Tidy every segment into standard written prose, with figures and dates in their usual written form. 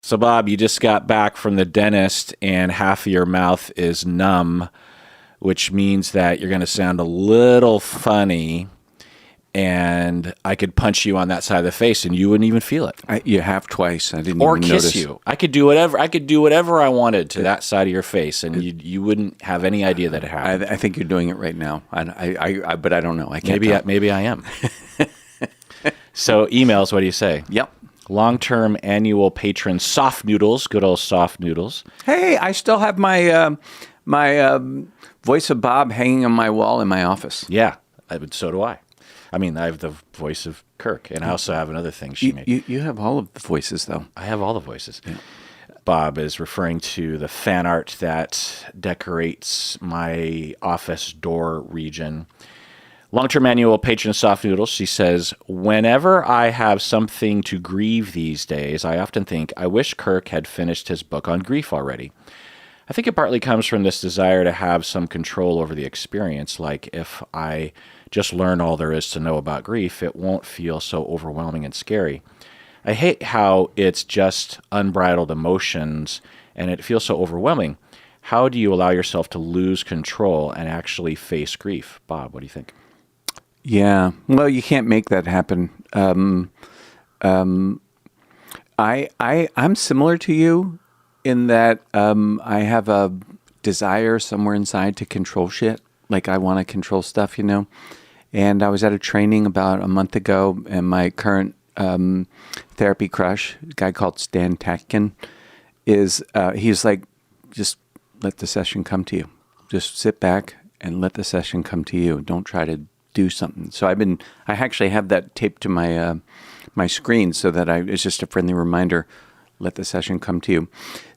So, Bob, you just got back from the dentist and half of your mouth is numb, which means that you're going to sound a little funny, and I could punch you on that side of the face and you wouldn't even feel it. You have twice. I didn't Or even kiss notice. you. I could do whatever I wanted to that side of your face, and you wouldn't have any idea that it happened. I think you're doing it right now. But I don't know. I can't tell. Maybe I am. So emails, what do you say? Yep. Long-term annual patron Soft Noodles, good old Soft Noodles. Hey, I still have my voice of Bob hanging on my wall in my office. Yeah, so do I. I mean, I have the voice of Kirk, and I also have another thing she made. You have all of the voices, though. I have all the voices. Yeah. Bob is referring to the fan art that decorates my office door region. Long-term annual patron Soft Noodles, she says, whenever I have something to grieve these days, I often think, I wish Kirk had finished his book on grief already. I think it partly comes from this desire to have some control over the experience, like if I just learn all there is to know about grief, it won't feel so overwhelming and scary. I hate how it's just unbridled emotions and it feels so overwhelming. How do you allow yourself to lose control and actually face grief? Bob, what do you think? Yeah. Well, you can't make that happen. I'm similar to you in that I have a desire somewhere inside to control shit. Like I want to control stuff, And I was at a training about a month ago, and my current therapy crush, a guy called Stan Tatkin, he's like, just let the session come to you. Just sit back and let the session come to you. Don't try to do something. So I actually have that taped to my screen so that it's just a friendly reminder, let the session come to you.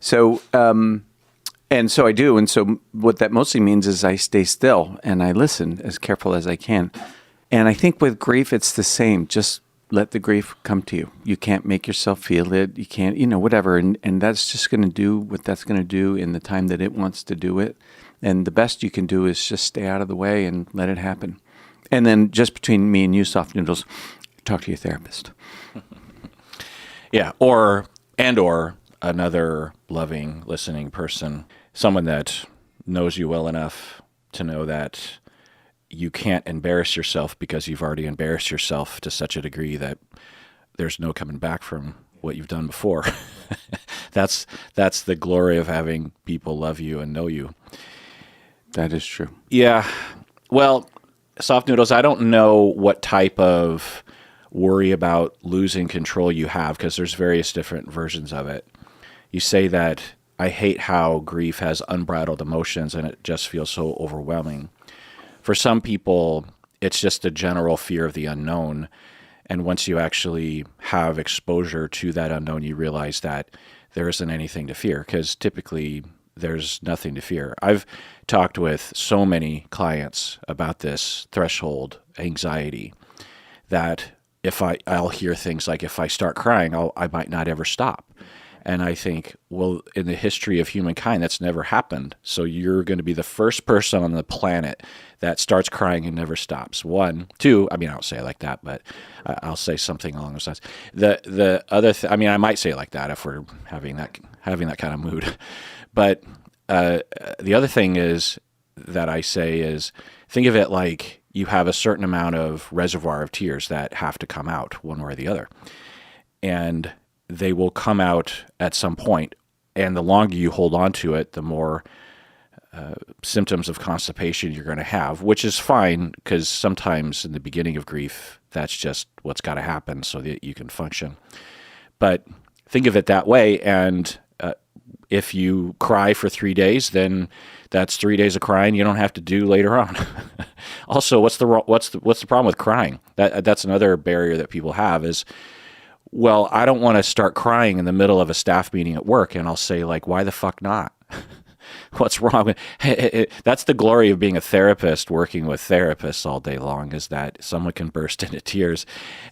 So, and so I do. And so what that mostly means is I stay still and I listen as careful as I can. And I think with grief, it's the same. Just let the grief come to you. You can't make yourself feel it. You can't, whatever. And that's just going to do what that's going to do in the time that it wants to do it. And the best you can do is just stay out of the way and let it happen. And then just between me and you, Soft Noodles, talk to your therapist. Yeah. Or another loving, listening person, someone that knows you well enough to know that you can't embarrass yourself because you've already embarrassed yourself to such a degree that there's no coming back from what you've done before. That's the glory of having people love you and know you. That is true. Yeah. Well, Soft Noodles, I don't know what type of worry about losing control you have because there's various different versions of it. You say that I hate how grief has unbridled emotions and it just feels so overwhelming. For some people, it's just a general fear of the unknown. And once you actually have exposure to that unknown, you realize that there isn't anything to fear because typically there's nothing to fear. I've talked with so many clients about this threshold anxiety that I'll hear things like if I start crying, I might not ever stop. And I think, well, in the history of humankind, that's never happened. So you're going to be the first person on the planet that starts crying and never stops. One, two, I don't say it like that, but I'll say something along those lines. The other I might say it like that if we're having that kind of mood. But the other thing is that I say is think of it like you have a certain amount of reservoir of tears that have to come out one way or the other. And they will come out at some point, and the longer you hold on to it, the more symptoms of constipation you're going to have, which is fine because sometimes in the beginning of grief, that's just what's got to happen so that you can function. But think of it that way, and if you cry for 3 days, then that's 3 days of crying you don't have to do later on. Also, what's the problem with crying? That's another barrier that people have is, well, I don't want to start crying in the middle of a staff meeting at work. And I'll say, like, why the fuck not? What's wrong? That's the glory of being a therapist, working with therapists all day long, is that someone can burst into tears.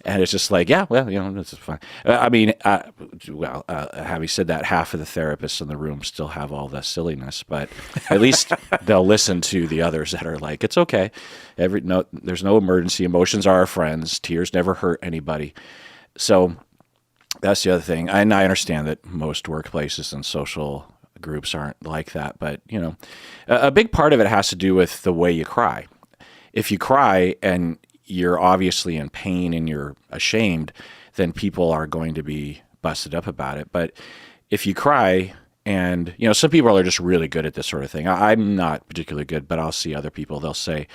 And it's just like, yeah, well, this is fine. Having said that, half of the therapists in the room still have all the silliness, but at least they'll listen to the others that are like, it's okay. There's no emergency. Emotions are our friends. Tears never hurt anybody. So That's the other thing. And I understand that most workplaces and social groups aren't like that, but a big part of it has to do with the way you cry. If you cry and you're obviously in pain and you're ashamed, then people are going to be busted up about it. But if you cry and, some people are just really good at this sort of thing. I'm not particularly good, but I'll see other people. They'll say,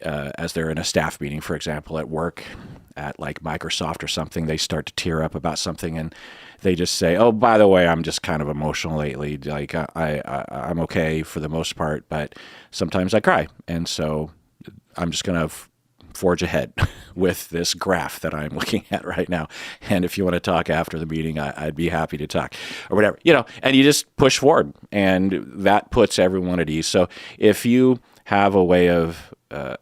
as they're in a staff meeting, for example, at work, at like Microsoft or something, they start to tear up about something and they just say, "Oh, by the way, I'm just kind of emotional lately. Like I'm okay for the most part, but sometimes I cry." And so I'm just going to forge ahead with this graph that I'm looking at right now. And if you want to talk after the meeting, I'd be happy to talk or whatever, and you just push forward and that puts everyone at ease. So if you have a way of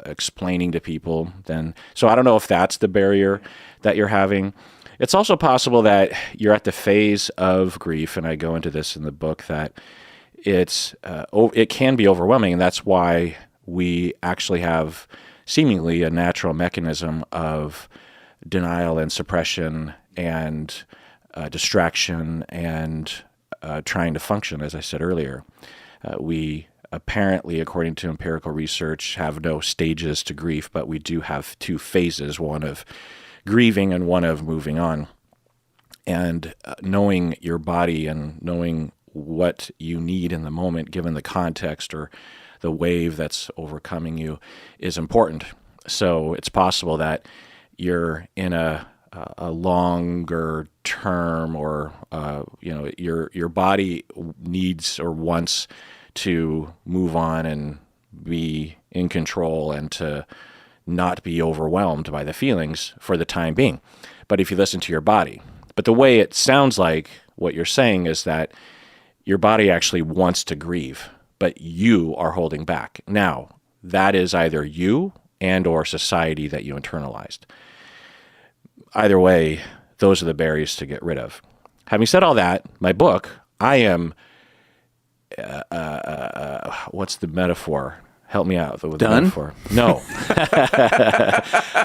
explaining to people, then, so I don't know if that's the barrier that you're having. It's also possible that you're at the phase of grief, and I go into this in the book, that it can be overwhelming, and that's why we actually have seemingly a natural mechanism of denial and suppression and distraction and trying to function, as I said earlier. We apparently, according to empirical research, have no stages to grief, but we do have two phases, one of grieving and one of moving on. And knowing your body and knowing what you need in the moment, given the context or the wave that's overcoming you, is important. So it's possible that you're in a longer term, or your body needs or wants to move on and be in control and to not be overwhelmed by the feelings for the time being. But if you listen to your body, but the way it sounds like what you're saying is that your body actually wants to grieve, but you are holding back. Now, that is either you and or society that you internalized. Either way, those are the barriers to get rid of. Having said all that, my book, I am, what's the metaphor? Help me out with the metaphor. No.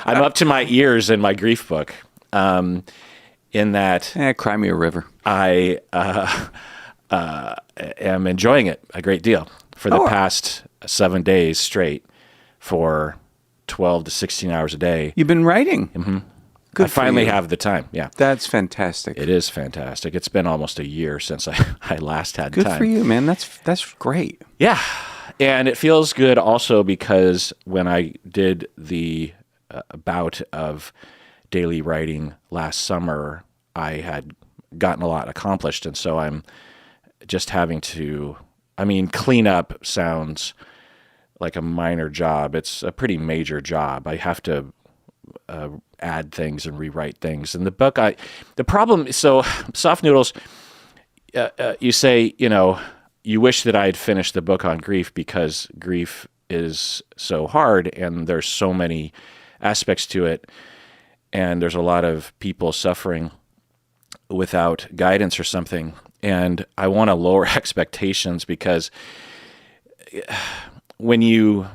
I'm up to my ears in my grief book. In that... Cry me a river. I am enjoying it a great deal for the past 7 days straight for 12 to 16 hours a day. You've been writing? Mm-hmm. Good I finally for you. have the time, yeah. That's fantastic. It is fantastic. It's been almost a year since I last had time. Good for you, man. That's great. Yeah. And it feels good also because when I did the bout of daily writing last summer, I had gotten a lot accomplished. And so I'm just having to, clean up sounds like a minor job. It's a pretty major job. I have to add things and rewrite things. And the book, the problem, so Soft Noodles, you say, you wish that I had finished the book on grief because grief is so hard and there's so many aspects to it. And there's a lot of people suffering without guidance or something. And I want to lower expectations because when you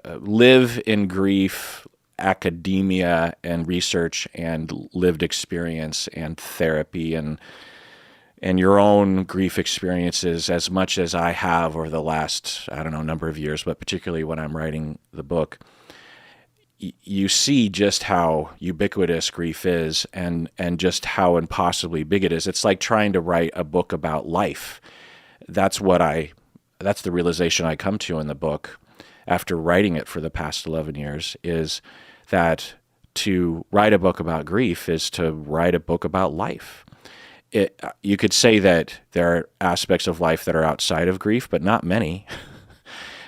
live in grief, academia and research and lived experience and therapy and your own grief experiences, as much as I have over the last, number of years, but particularly when I'm writing the book, you see just how ubiquitous grief is and just how impossibly big it is. It's like trying to write a book about life. That's the realization I come to in the book after writing it for the past 11 years, is that to write a book about grief is to write a book about life. You could say that there are aspects of life that are outside of grief, but not many.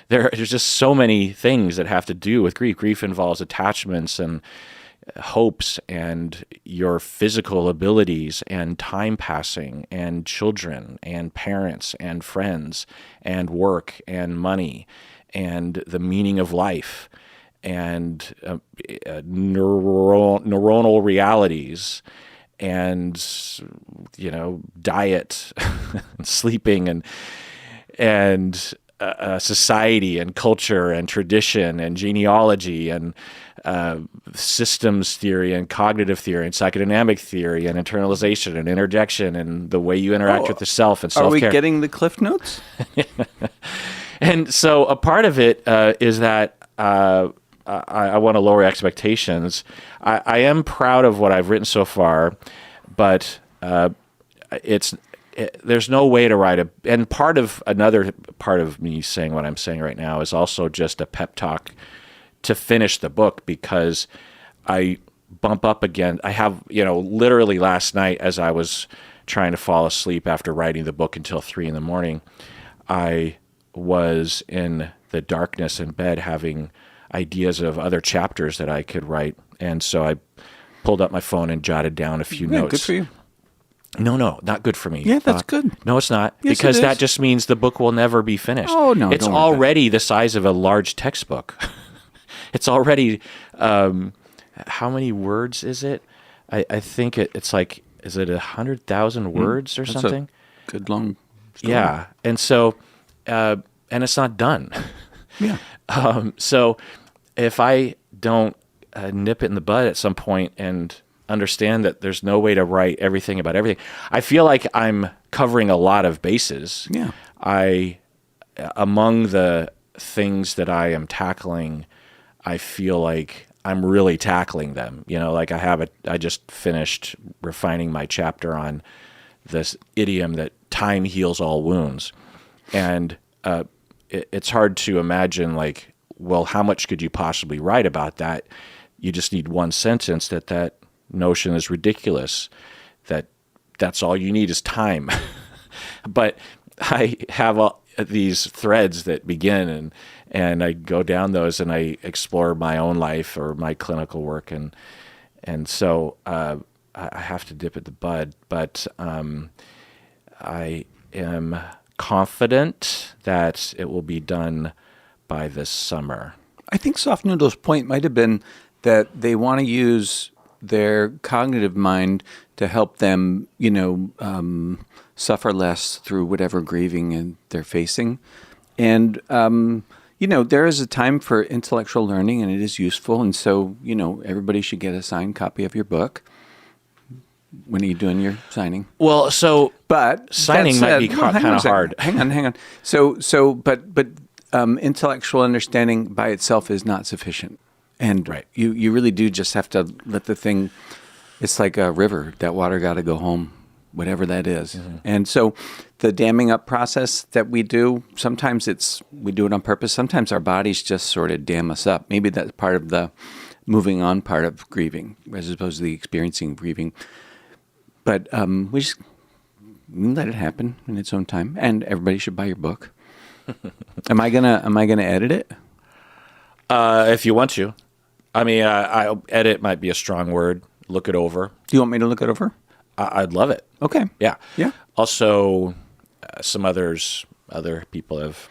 There's just so many things that have to do with grief. Grief involves attachments and hopes and your physical abilities and time passing and children and parents and friends and work and money and the meaning of life and neuronal realities and diet and sleeping and society and culture and tradition and genealogy and systems theory and cognitive theory and psychodynamic theory and internalization and interjection and the way you interact with the self and self-care. Are we getting the Cliff Notes? And so a part of it is that I want to lower expectations. I am proud of what I've written so far, but there's no way to write and another part of me saying what I'm saying right now is also just a pep talk to finish the book, because I bump up again. I have, literally last night as I was trying to fall asleep after writing the book until 3 a.m, I was in the darkness in bed having ideas of other chapters that I could write. And so I pulled up my phone and jotted down a few notes. Good for you. No, not good for me. Yeah, that's good. No, it's not. Yes, because it that is. just means the book will never be finished. Oh, no. It's don't worry about already the size of a large textbook. It's already, how many words is it? I think it's like, is it 100,000 words or That's something? a good long story. Yeah. And so, and it's not done. Yeah. So if I don't nip it in the bud at some point and understand that there's no way to write everything about everything, I feel like I'm covering a lot of bases. Yeah. Among the things that I am tackling, I feel like I'm really tackling them. Like I just finished refining my chapter on this idiom that time heals all wounds. And it's hard to imagine, like, well, how much could you possibly write about that? You just need one sentence that notion is ridiculous, that's all you need is time. But I have these threads that begin and I go down those and I explore my own life or my clinical work. And so I have to dip at the bud, but I am confident that it will be done by this summer. I think Soft Noodle's point might have been that they want to use their cognitive mind to help them, suffer less through whatever grieving they're facing. And, there is a time for intellectual learning, and it is useful. And so, everybody should get a signed copy of your book. When are you doing your signing? Well, so but signing might be kind of hard. Hang on. But intellectual understanding by itself is not sufficient. And right. you really do just have to let the thing, it's like a river, that water got to go home, whatever that is. Mm-hmm. And so the damming up process that we do, sometimes we do it on purpose. Sometimes our bodies just sort of dam us up. Maybe that's part of the moving on part of grieving, as opposed to the experiencing grieving. But we just let it happen in its own time. And everybody should buy your book. Am I gonna edit it? If you want to. I mean, edit might be a strong word. Look it over. Do you want me to look it over? I'd love it. Okay. Yeah. Yeah. Also, other people have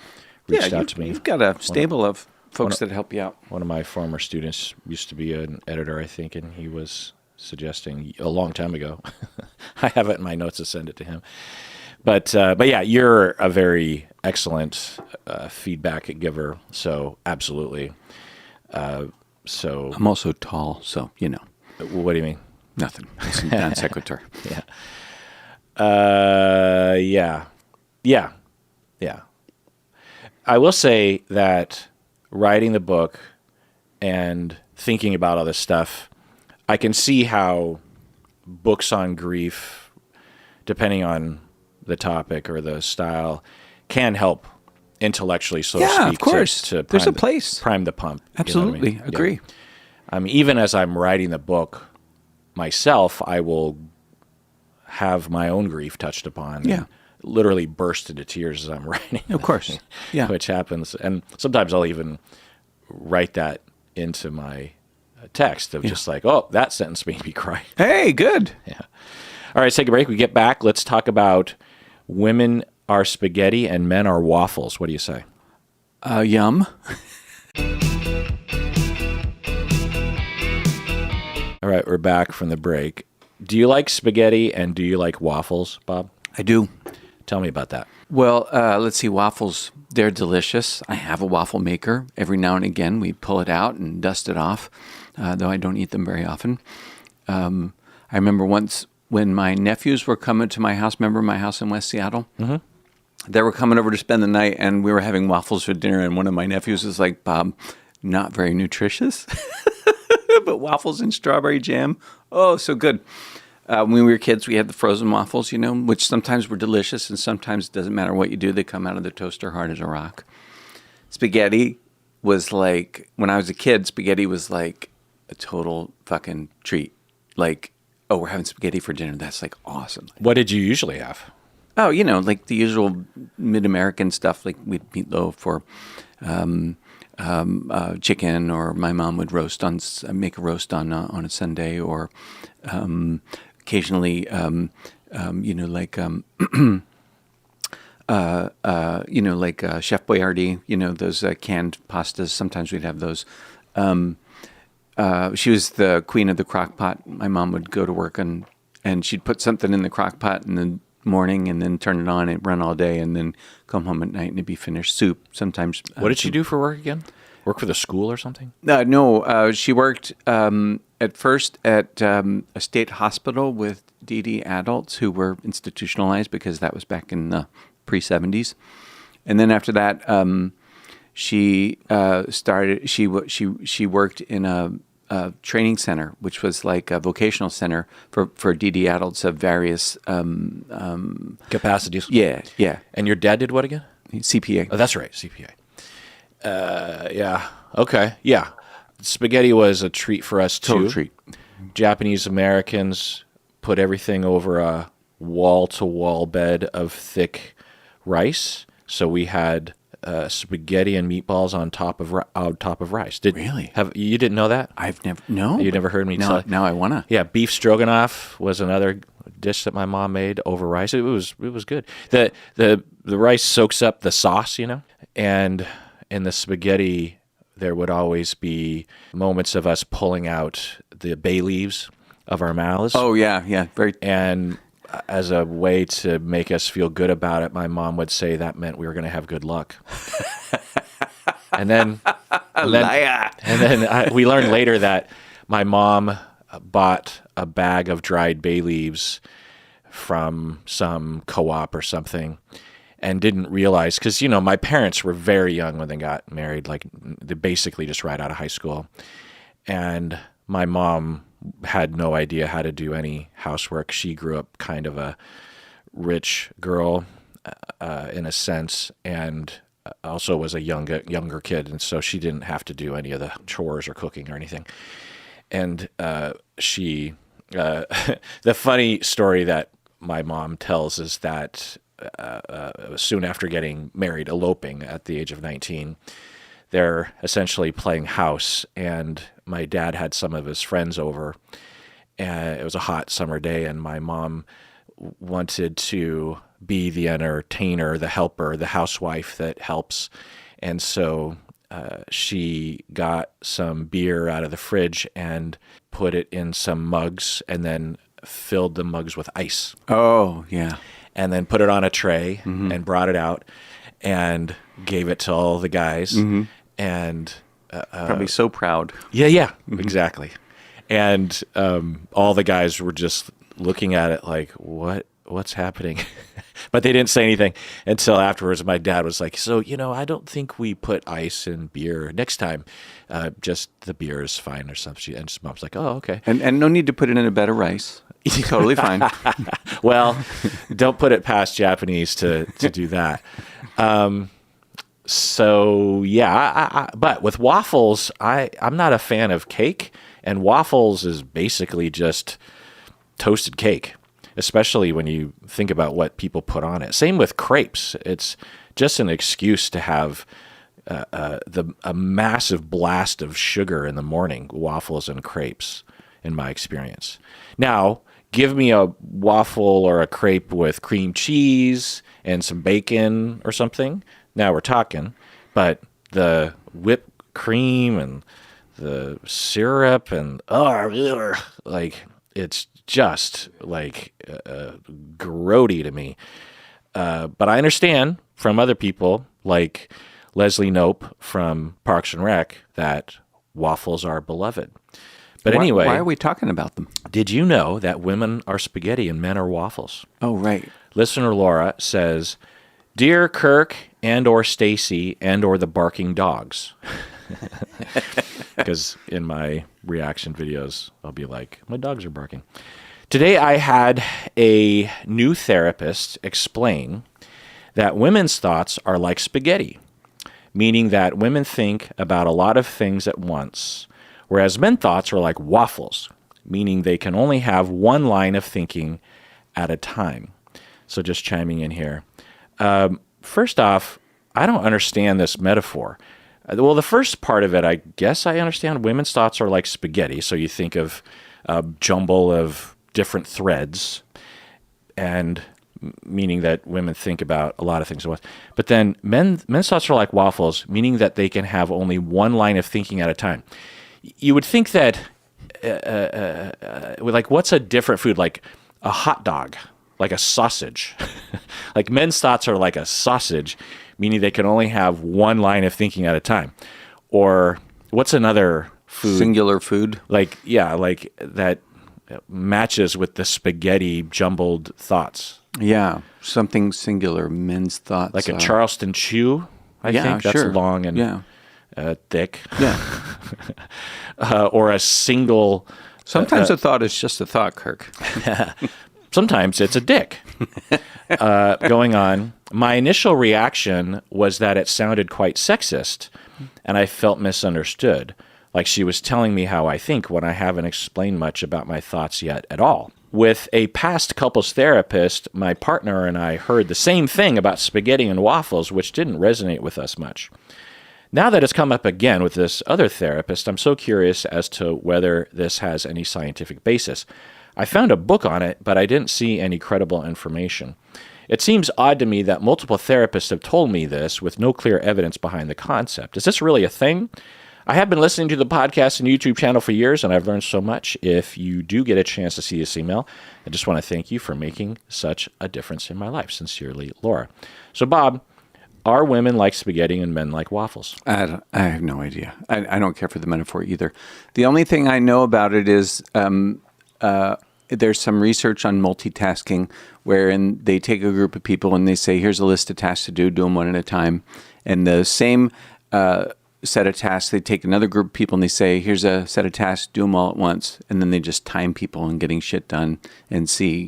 reached out to me. You've got a stable of folks that help you out. One of my former students used to be an editor, I think, and he was suggesting a long time ago. I have it in my notes to send it to him. But yeah, you're a very excellent feedback giver. So absolutely. So I'm also tall, so what do you mean? Nothing. It's non sequitur. Yeah. I will say that writing the book and thinking about all this stuff, I can see how books on grief, depending on the topic or the style, can help intellectually, so to speak. Yeah, of course. There's a place. Prime the pump. Absolutely. You know what I mean? Agree. Yeah. Even as I'm writing the book myself, I will have my own grief touched upon. Yeah. And literally burst into tears as I'm writing. Of course. Yeah. Which happens. And sometimes I'll even write that into my text of just like, oh, that sentence made me cry. Hey, good. Yeah. All right, let's take a break. We get back. Let's talk about women are spaghetti and men are waffles. What do you say? Yum. All right, we're back from the break. Do you like spaghetti and do you like waffles, Bob? I do. Tell me about that. Well, let's see. Waffles, they're delicious. I have a waffle maker. Every now and again, we pull it out and dust it off, though I don't eat them very often. I remember once when my nephews were coming to my house, remember my house in West Seattle? Mm-hmm. They were coming over to spend the night, and we were having waffles for dinner, and one of my nephews was like, Bob, not very nutritious, but waffles and strawberry jam, oh, so good. When we were kids, we had the frozen waffles, which sometimes were delicious, and sometimes it doesn't matter what you do, they come out of the toaster hard as a rock. Spaghetti was like, when I was a kid, spaghetti was like a total fucking treat. Like, oh, we're having spaghetti for dinner. That's like awesome. What did you usually have? Oh, like the usual mid-American stuff, like we'd meatloaf or chicken, or my mom would make a roast on a Sunday, or occasionally, like Chef Boyardee, those canned pastas. Sometimes we'd have those. She was the queen of the crock pot. My mom would go to work and she'd put something in the crock pot in the morning and then turn it on and run all day and then come home at night and it'd be finished soup. Sometimes. What did she do for work again? Work for the school or something? No, she worked at first at a state hospital with DD adults who were institutionalized because that was back in the pre-70s. And then after that, she started. She worked in a training center, which was like a vocational center for DD adults of various capacities. Yeah. And your dad did what again? CPA. Oh, that's right, CPA. Yeah. Okay. Yeah. Spaghetti was a treat for us too. Total treat. Japanese Americans put everything over a wall-to-wall bed of thick rice, so we had spaghetti and meatballs on top of rice. Really? You didn't know that? No. You never heard me tell it? Now I wanna. Yeah, beef stroganoff was another dish that my mom made over rice. It was good. The rice soaks up the sauce, and in the spaghetti there would always be moments of us pulling out the bay leaves of our mouths. Oh yeah, very. And as a way to make us feel good about it, my mom would say that meant we were going to have good luck. and then we learned later that my mom bought a bag of dried bay leaves from some co-op or something and didn't realize, because, my parents were very young when they got married, like they basically just right out of high school. And my mom had no idea how to do any housework. She grew up kind of a rich girl in a sense, and also was a younger kid, and so she didn't have to do any of the chores or cooking or anything. And she, the funny story that my mom tells is that soon after getting married, eloping at the age of 19, they're essentially playing house, and my dad had some of his friends over, and it was a hot summer day, and my mom wanted to be the entertainer, the helper, the housewife that helps, and so she got some beer out of the fridge and put it in some mugs and then filled the mugs with ice. Oh, yeah. And then put it on a tray and brought it out and gave it to all the guys. Mm-hmm. And probably so proud. Yeah, exactly. And all the guys were just looking at it like, what's happening? But they didn't say anything until afterwards. My dad was like, so, I don't think we put ice in beer. Next time, just the beer is fine or something. And mom's like, oh, okay. And no need to put it in a bed of rice. Totally fine. Well, don't put it past Japanese to do that. So yeah, but with waffles, I'm not a fan of cake, and waffles is basically just toasted cake, especially when you think about what people put on it. Same with crepes. It's just an excuse to have a massive blast of sugar in the morning, waffles and crepes, in my experience. Now, give me a waffle or a crepe with cream cheese and some bacon or something. Now we're talking. But the whipped cream and the syrup and like it's just like grody to me. But I understand from other people, like Leslie Knope from Parks and Rec, that waffles are beloved. But anyway, why are we talking about them? did you know that women are spaghetti and men are waffles? Oh, right. Listener Laura says, "Dear Kirk and or Stacy and or the barking dogs." Because in my reaction videos, I'll be like, my dogs are barking. Today I had a new therapist explain that women's thoughts are like spaghetti, meaning that women think about a lot of things at once, whereas men's thoughts are like waffles, meaning they can only have one line of thinking at a time. So just chiming in here. First off, I don't understand this metaphor. Well, the first part of it, I guess I understand. Women's thoughts are like spaghetti. So you think of a jumble of different threads, and meaning that women think about a lot of things at once. But then men's thoughts are like waffles, meaning that they can have only one line of thinking at a time. You would think that, like, what's a different food? Like a hot dog, like a sausage. Like men's thoughts are like a sausage, meaning they can only have one line of thinking at a time. Or what's another food? Singular food. Like, yeah, like that matches with the spaghetti jumbled thoughts. Yeah, something singular. Men's thoughts. Like a Charleston chew, I think. That's sure. long and thick. Yeah. Or a single... Sometimes a thought is just a thought, Kirk. Sometimes it's a dick. Going on. My initial reaction was that it sounded quite sexist, and I felt misunderstood, like she was telling me how I think when I haven't explained much about my thoughts yet at all. With a past couples therapist, my partner and I heard the same thing about spaghetti and waffles, which didn't resonate with us much. Now that it's come up again with this other therapist, I'm so curious as to whether this has any scientific basis. I found a book on it, but I didn't see any credible information. It seems odd to me that multiple therapists have told me this with no clear evidence behind the concept. Is this really a thing? I have been listening to the podcast and YouTube channel for years, and I've learned so much. If you do get a chance to see this email, I just want to thank you for making such a difference in my life. Sincerely, Laura. So, Bob, are women like spaghetti and men like waffles? I have no idea. I don't care for the metaphor either. The only thing I know about it is there's some research on multitasking wherein they take a group of people and they say, here's a list of tasks to do them one at a time. And the same set of tasks, they take another group of people and they say, here's a set of tasks, do them all at once. And then they just time people and getting shit done and see,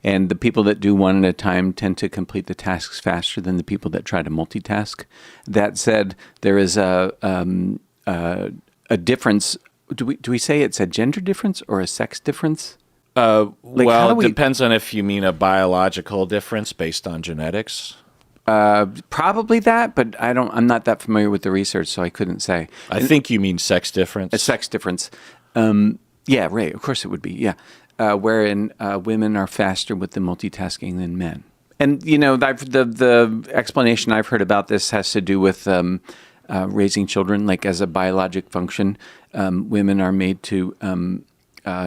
And the people that do one at a time tend to complete the tasks faster than the people that try to multitask. That said, there is a difference. Do we say it's a gender difference or a sex difference? Well, it depends on if you mean a biological difference based on genetics. Probably that, but I'm not that familiar with the research, so I couldn't say. I think you mean sex difference. A sex difference. Yeah, right. Of course it would be. Yeah. Wherein women are faster with the multitasking than men. And, the explanation I've heard about this has to do with raising children, like as a biologic function. Women are made to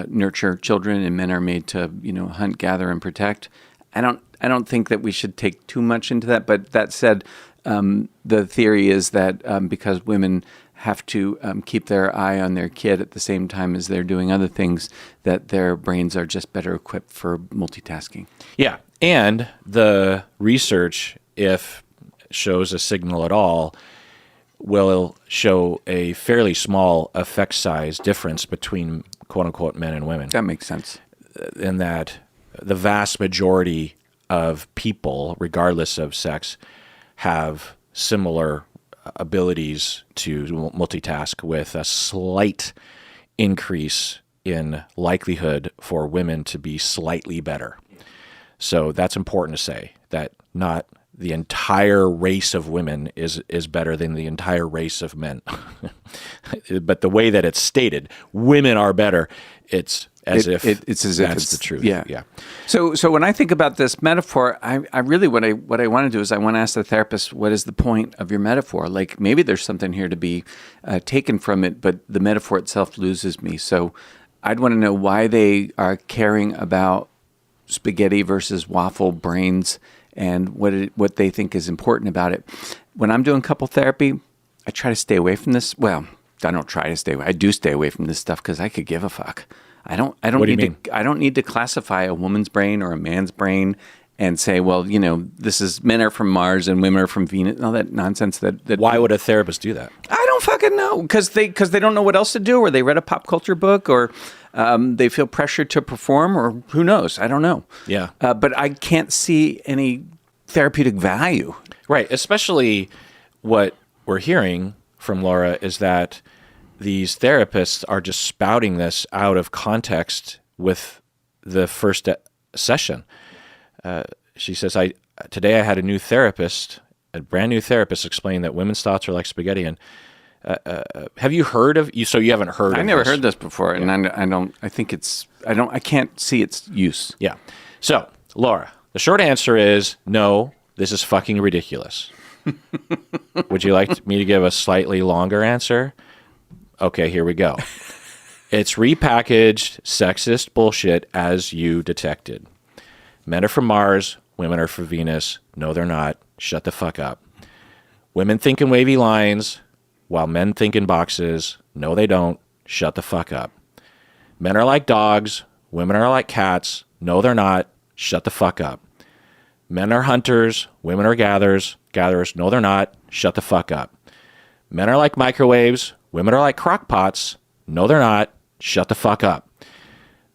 nurture children, and men are made to, hunt, gather, and protect. I don't think that we should take too much into that. But that said, the theory is that because women have to keep their eye on their kid at the same time as they're doing other things, that their brains are just better equipped for multitasking. Yeah. And the research, if shows a signal at all, will show a fairly small effect size difference between quote-unquote men and women. That makes sense. In that the vast majority of people, regardless of sex, have similar abilities to multitask, with a slight increase in likelihood for women to be slightly better. So that's important to say, that not the entire race of women is better than the entire race of men. But the way that it's stated, women are better, it's as if that's the truth. Yeah. So when I think about this metaphor, I really what I want to do is I want to ask the therapist, what is the point of your metaphor? Like, maybe there's something here to be taken from it, but the metaphor itself loses me. So I'd want to know why they are caring about spaghetti versus waffle brains, and what they think is important about it. When I'm doing couple therapy, I try to stay away from this. Well, I don't try to stay away. I do stay away from this stuff because I could give a fuck. I don't What do you need mean? to. I don't need to classify a woman's brain or a man's brain and say, well, this is men are from Mars and women are from Venus. And all that nonsense. That Why would a therapist do that? I don't fucking know, because they don't know what else to do, or they read a pop culture book, or they feel pressured to perform, or who knows? I don't know. Yeah. But I can't see any therapeutic value. Right. Especially what we're hearing from Laura is that these therapists are just spouting this out of context with the first session. She says, today I had a brand new therapist explain that women's thoughts are like spaghetti. And have you heard of you? So you haven't heard? I of never this. heard this before, and I don't. I think I can't see its use. Yeah. So Laura, the short answer is no. This is fucking ridiculous. Would you like me to give a slightly longer answer? Okay, here we go. It's repackaged sexist bullshit as you detected. Men are from Mars, women are from Venus. No, they're not. Shut the fuck up. Women think in wavy lines, while men think in boxes. No, they don't. Shut the fuck up. Men are like dogs, women are like cats. No, they're not. Shut the fuck up. Men are hunters, women are gatherers. No, they're not. Shut the fuck up. Men are like microwaves, women are like crock pots. No, they're not. Shut the fuck up.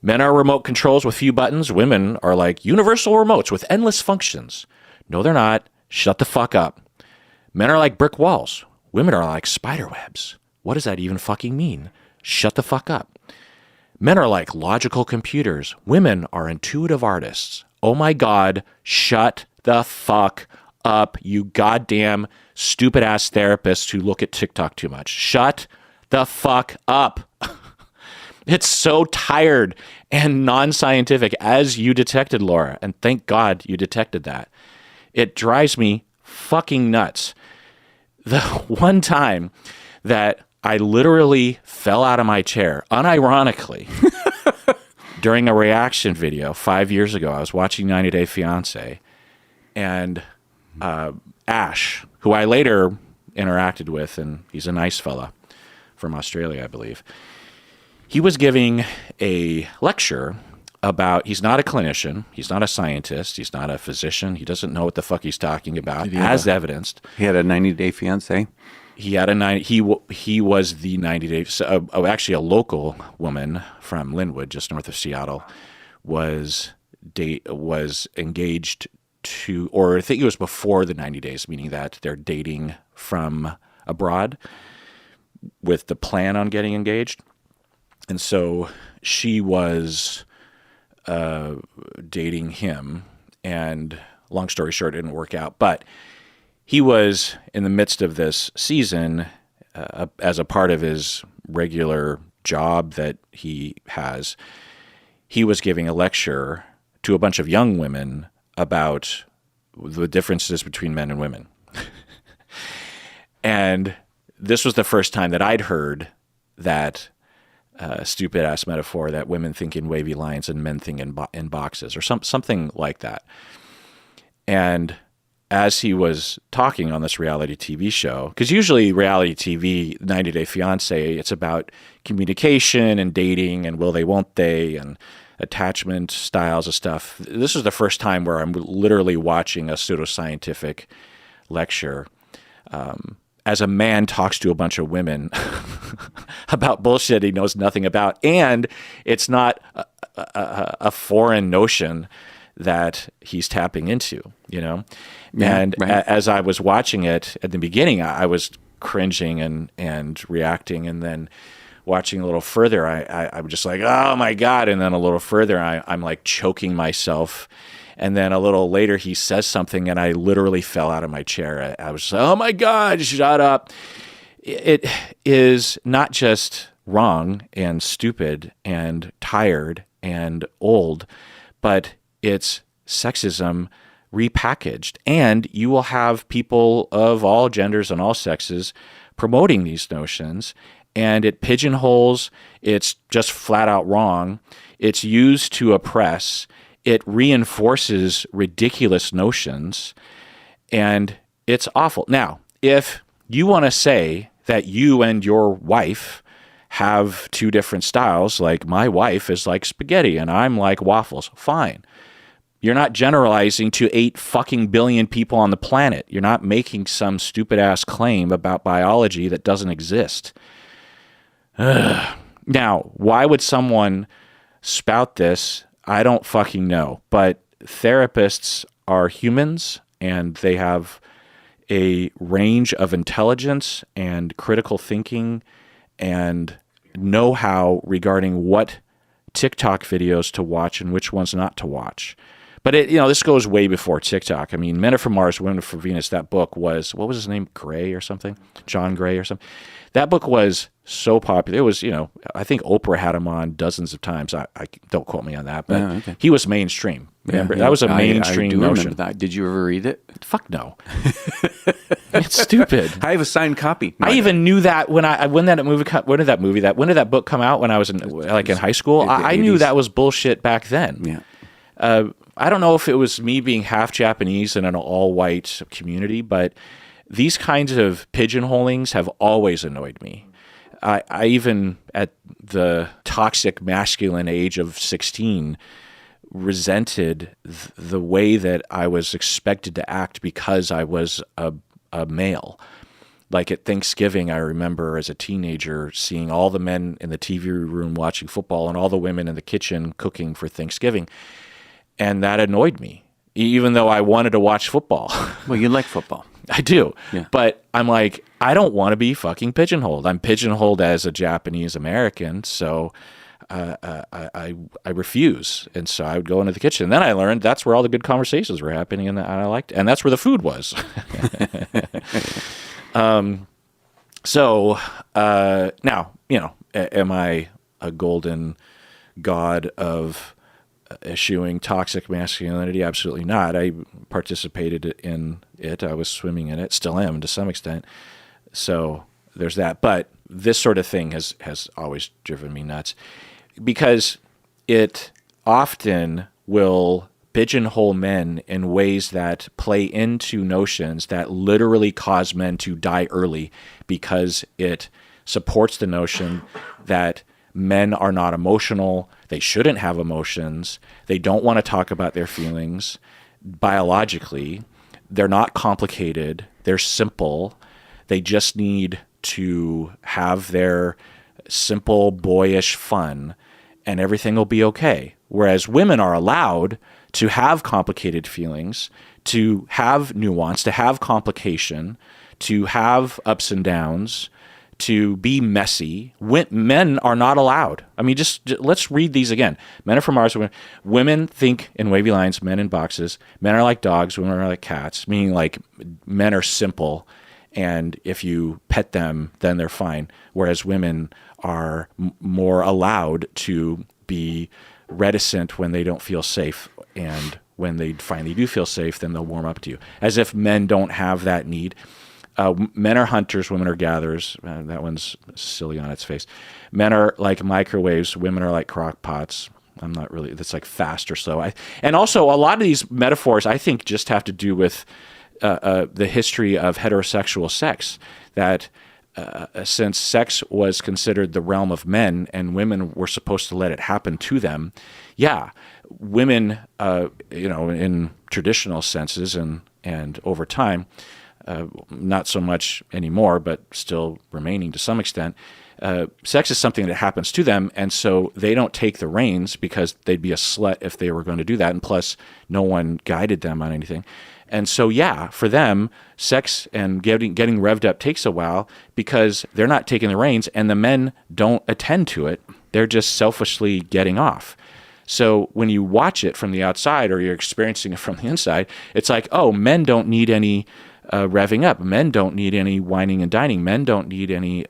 Men are remote controls with few buttons. Women are like universal remotes with endless functions. No, they're not. Shut the fuck up. Men are like brick walls. Women are like spider webs. What does that even fucking mean? Shut the fuck up. Men are like logical computers. Women are intuitive artists. Oh my God, shut the fuck up, you goddamn stupid ass therapists who look at TikTok too much. Shut the fuck up. It's so tired and non-scientific, as you detected, Laura, and thank God you detected that. It drives me fucking nuts. The one time that I literally fell out of my chair, unironically, during a reaction video 5 years ago, I was watching 90 Day Fiancé, and Ash, who I later interacted with, and he's a nice fella from Australia, I believe. He was giving a lecture about, he's not a clinician, he's not a scientist, he's not a physician, he doesn't know what the fuck he's talking about, as evidenced. He had a 90-day fiancé. He had he was the 90 days. Actually, a local woman from Linwood, just north of Seattle, was engaged to, or I think it was before the 90 days, meaning that they're dating from abroad with the plan on getting engaged. And so she was dating him, and long story short, it didn't work out. But he was in the midst of this season as a part of his regular job that he has. He was giving a lecture to a bunch of young women about the differences between men and women. And this was the first time that I'd heard that stupid ass metaphor that women think in wavy lines and men think in boxes, or something like that. And as he was talking on this reality TV show, because usually reality TV, 90 Day Fiancé, it's about communication and dating and will they, won't they, and attachment styles of stuff. This is the first time where I'm literally watching a pseudoscientific lecture as a man talks to a bunch of women about bullshit he knows nothing about. And it's not a foreign notion that he's tapping into, you know? Yeah, and right. As I was watching it at the beginning, I was cringing and reacting, and then watching a little further, I'm just like, oh my God. And then a little further, I'm like choking myself. And then a little later, he says something, and I literally fell out of my chair. I was just like, oh my God, shut up. It is not just wrong and stupid and tired and old, but it's sexism repackaged. And you will have people of all genders and all sexes promoting these notions, and it pigeonholes. It's just flat out wrong. It's used to oppress. it reinforces ridiculous notions, and it's awful. Now, if you want to say that you and your wife have two different styles, like my wife is like spaghetti and I'm like waffles, fine. You're not generalizing to 8 fucking billion people on the planet. You're not making some stupid ass claim about biology that doesn't exist. Ugh. Now, why would someone spout this? I don't fucking know. But therapists are humans, and they have a range of intelligence and critical thinking and know-how regarding what TikTok videos to watch and which ones not to watch. But this goes way before TikTok. I mean, Men Are From Mars, Women Are From Venus, that book was, what was his name? Gray or something? John Gray or something. That book was so popular. It was, I think Oprah had him on dozens of times. I don't quote me on that, but he was mainstream. Remember, that was a mainstream I do notion. remember that. Did you ever read it? Fuck no. It's stupid. I have a signed copy. I even knew that when did that book come out when I was in high school? I knew that was bullshit back then. Yeah. I don't know if it was me being half Japanese in an all-white community, but these kinds of pigeonholings have always annoyed me. I even, at the toxic masculine age of 16, resented the way that I was expected to act because I was a male. Like at Thanksgiving, I remember as a teenager seeing all the men in the TV room watching football and all the women in the kitchen cooking for Thanksgiving. And that annoyed me, even though I wanted to watch football. Well, you like football. I do. Yeah. But I'm like, I don't want to be fucking pigeonholed. I'm pigeonholed as a Japanese American, so I refuse. And so I would go into the kitchen. And then I learned that's where all the good conversations were happening, and I liked, and that's where the food was. Now, am I a golden god of eschewing toxic masculinity? Absolutely not. I participated in it. I was swimming in it. Still am to some extent. So there's that. But this sort of thing has always driven me nuts because it often will pigeonhole men in ways that play into notions that literally cause men to die early because it supports the notion that men are not emotional. They shouldn't have emotions. They don't want to talk about their feelings. Biologically, they're not complicated. They're simple. They just need to have their simple, boyish fun, and everything will be okay. Whereas women are allowed to have complicated feelings, to have nuance, to have complication, to have ups and downs, to be messy. Men are not allowed. I mean, just let's read these again. Men are from Mars. Women think in wavy lines, men in boxes. Men are like dogs. Women are like cats, meaning like men are simple. And if you pet them, then they're fine. Whereas women are more allowed to be reticent when they don't feel safe. And when they finally do feel safe, then they'll warm up to you. As if men don't have that need. Men are hunters, women are gatherers. That one's silly on its face. Men are like microwaves, women are like crock pots. I'm not really, that's like fast or slow. And also, a lot of these metaphors, I think, just have to do with the history of heterosexual sex. That since sex was considered the realm of men and women were supposed to let it happen to them, women, in traditional senses and over time, not so much anymore, but still remaining to some extent, sex is something that happens to them, and so they don't take the reins because they'd be a slut if they were going to do that, and plus no one guided them on anything. And so, for them, sex and getting revved up takes a while because they're not taking the reins, and the men don't attend to it. They're just selfishly getting off. So when you watch it from the outside or you're experiencing it from the inside, it's like, oh, men don't need any revving up. Men don't need any whining and dining. Men don't need any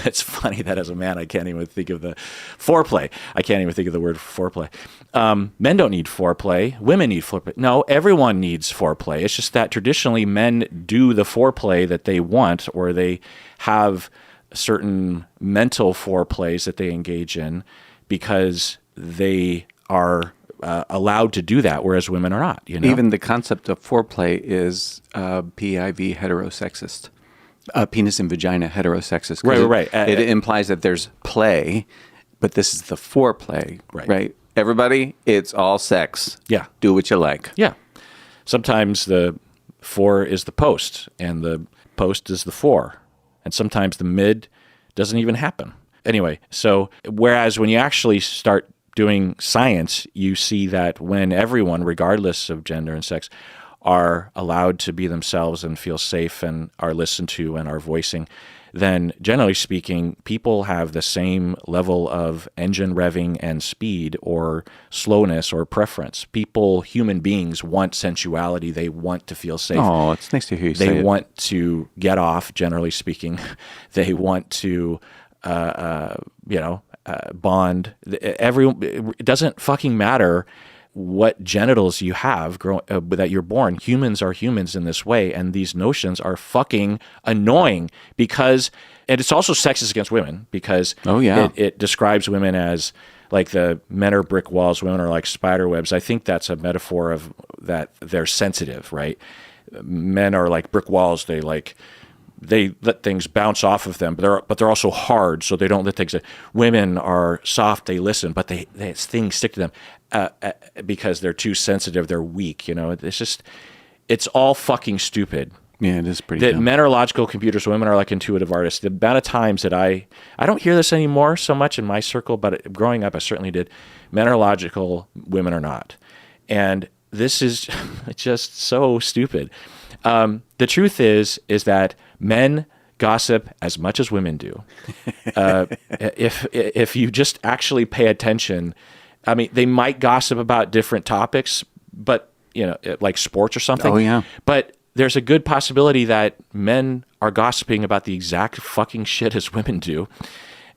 it's funny that as a man, I can't even think of the foreplay. I can't even think of the word foreplay. Men don't need foreplay. Women need foreplay. No, everyone needs foreplay. It's just that traditionally men do the foreplay that they want, or they have certain mental foreplays that they engage in because they are allowed to do that, whereas women are not. You know, Even the concept of foreplay is PIV heterosexist. Penis and vagina heterosexist. 'Cause Right. It implies that there's play, but this is the foreplay. Right. Everybody, it's all sex. Yeah. Do what you like. Yeah. Sometimes the fore is the post, and the post is the fore, and sometimes the mid doesn't even happen. Anyway, so whereas when you actually start doing science, you see that when everyone, regardless of gender and sex, are allowed to be themselves and feel safe and are listened to and are voicing, then generally speaking, people have the same level of engine revving and speed or slowness or preference. People, human beings, want sensuality. They want to feel safe. Oh, it's nice to hear you say it. They want to get off, generally speaking. They want to, bond. It doesn't fucking matter what genitals you have that you're born. Humans are humans in this way, and these notions are fucking annoying because, and it's also sexist against women because it describes women as like the men are brick walls, women are like spider webs. I think that's a metaphor of that they're sensitive, right? Men are like brick walls. They let things bounce off of them, but they're also hard, so they don't let things. Women are soft; they listen, but things stick to them because they're too sensitive. They're weak. You know, it's all fucking stupid. Yeah, it is pretty. That dumb. men are logical computers, women are like intuitive artists. The amount of times that I don't hear this anymore so much in my circle, but growing up, I certainly did. Men are logical, women are not, and this is just so stupid. The truth is that men gossip as much as women do. If you just actually pay attention, I mean, they might gossip about different topics, but like sports or something. Oh yeah. But there's a good possibility that men are gossiping about the exact fucking shit as women do,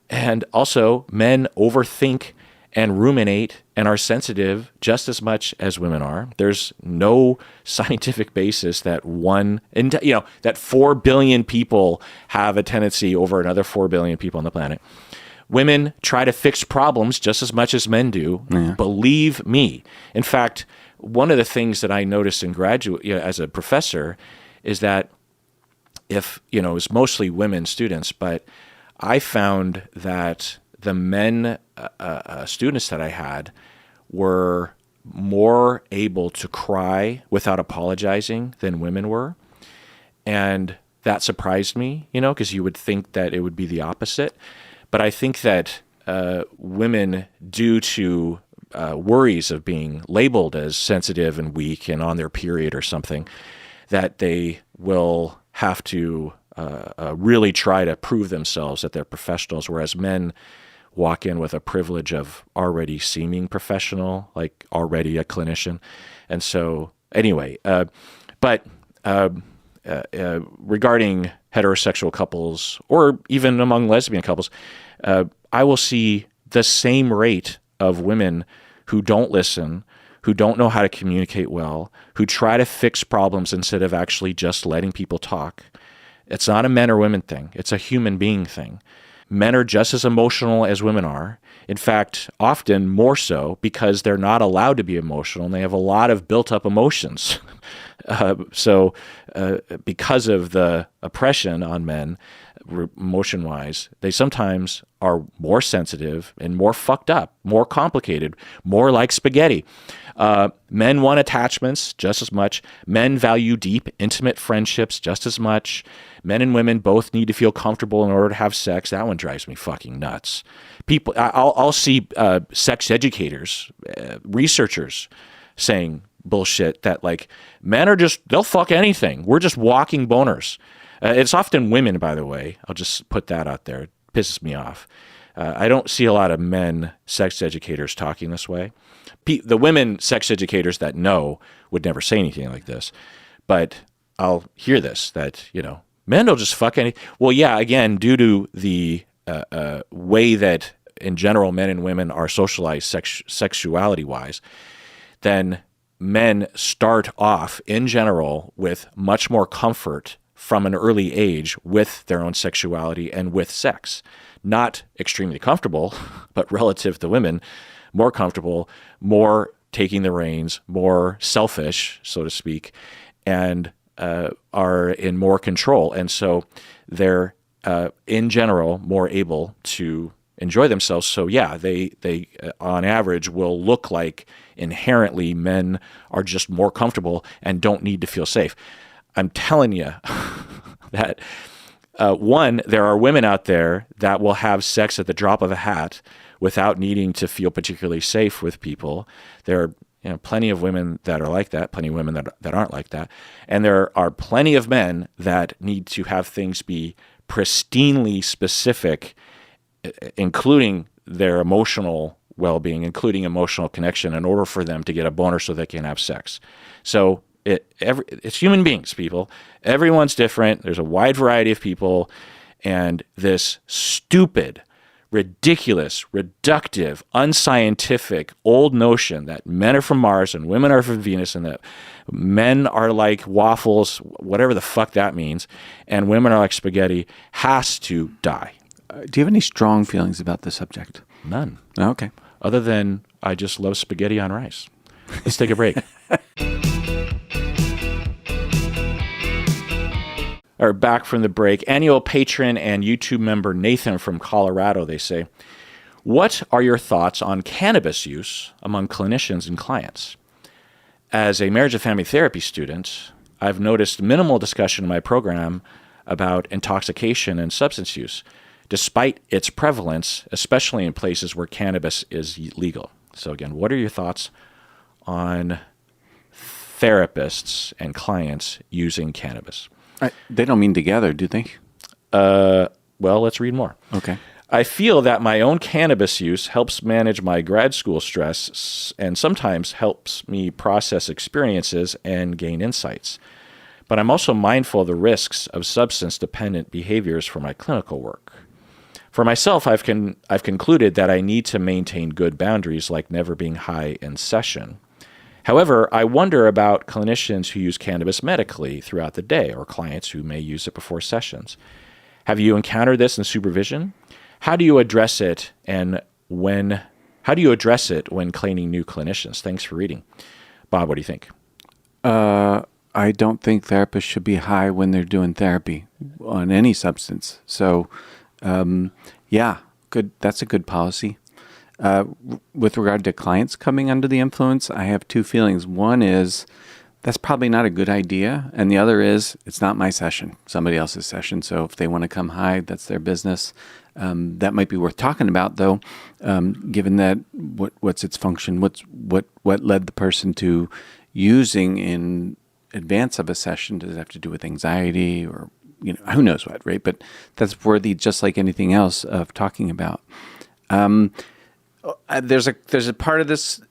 and also men overthink and ruminate and are sensitive just as much as women are. There's no scientific basis that that 4 billion people have a tendency over another 4 billion people on the planet. Women try to fix problems just as much as men do. Yeah. Believe me. In fact, one of the things that I noticed in graduate as a professor is that it's mostly women students, but I found that the men students that I had were more able to cry without apologizing than women were. And that surprised me, because you would think that it would be the opposite. But I think that women, due to worries of being labeled as sensitive and weak and on their period or something, that they will have to really try to prove themselves that they're professionals, whereas men walk in with a privilege of already seeming professional, like already a clinician. And so anyway, regarding heterosexual couples or even among lesbian couples, I will see the same rate of women who don't listen, who don't know how to communicate well, who try to fix problems instead of actually just letting people talk. It's not a men or women thing. It's a human being thing. Men are just as emotional as women are. In fact, often more so because they're not allowed to be emotional and they have a lot of built-up emotions. So because of the oppression on men, emotion-wise, they sometimes are more sensitive and more fucked up, more complicated, more like spaghetti. Men want attachments just as much. Men value deep, intimate friendships just as much. Men and women both need to feel comfortable in order to have sex. That one drives me fucking nuts. I'll see sex educators, researchers saying bullshit that like men are they'll fuck anything. We're just walking boners. It's often women, by the way. I'll just put that out there. It pisses me off. I don't see a lot of men sex educators talking this way. The women sex educators that know would never say anything like this. But I'll hear this, that, men don't just fuck any. Well, yeah, again, due to the way that in general men and women are socialized sexuality-wise, then men start off in general with much more comfort from an early age with their own sexuality and with sex. Not extremely comfortable, but relative to women, more comfortable, more taking the reins, more selfish, so to speak, and are in more control. And so they're, in general, more able to enjoy themselves. So yeah, they on average will look like inherently men are just more comfortable and don't need to feel safe. I'm telling you that one, there are women out there that will have sex at the drop of a hat without needing to feel particularly safe with people. There are plenty of women that are like that, plenty of women that aren't like that. And there are plenty of men that need to have things be pristinely specific, including their emotional well-being, including emotional connection, in order for them to get a boner so they can have sex. So it's human beings, people. Everyone's different. There's a wide variety of people. And this stupid, ridiculous, reductive, unscientific, old notion that men are from Mars and women are from Venus and that men are like waffles, whatever the fuck that means, and women are like spaghetti has to die. Do you have any strong feelings about the subject? None. Oh, okay. Other than I just love spaghetti on rice. Let's take a break. Or back from the break, annual patron and YouTube member Nathan from Colorado, they say, what are your thoughts on cannabis use among clinicians and clients? As a marriage and family therapy student, I've noticed minimal discussion in my program about intoxication and substance use, despite its prevalence, especially in places where cannabis is legal. So again, what are your thoughts on therapists and clients using cannabis? They don't mean together, do they? Well, let's read more. Okay. I feel that my own cannabis use helps manage my grad school stress and sometimes helps me process experiences and gain insights. But I'm also mindful of the risks of substance-dependent behaviors for my clinical work. For myself, I've concluded that I need to maintain good boundaries, like never being high in session. However, I wonder about clinicians who use cannabis medically throughout the day or clients who may use it before sessions. Have you encountered this in supervision? How do you address it when training new clinicians? Thanks for reading. Bob, what do you think? I don't think therapists should be high when they're doing therapy on any substance. So, yeah, good. That's a good policy. With regard to clients coming under the influence, I have two feelings. One is that's probably not a good idea. And the other is it's not my session, somebody else's session. So if they want to come high, that's their business. That might be worth talking about, though, given that what's its function, what led the person to using in advance of a session. Does it have to do with anxiety or, who knows what, right? But that's worthy, just like anything else, of talking about. There's a part of this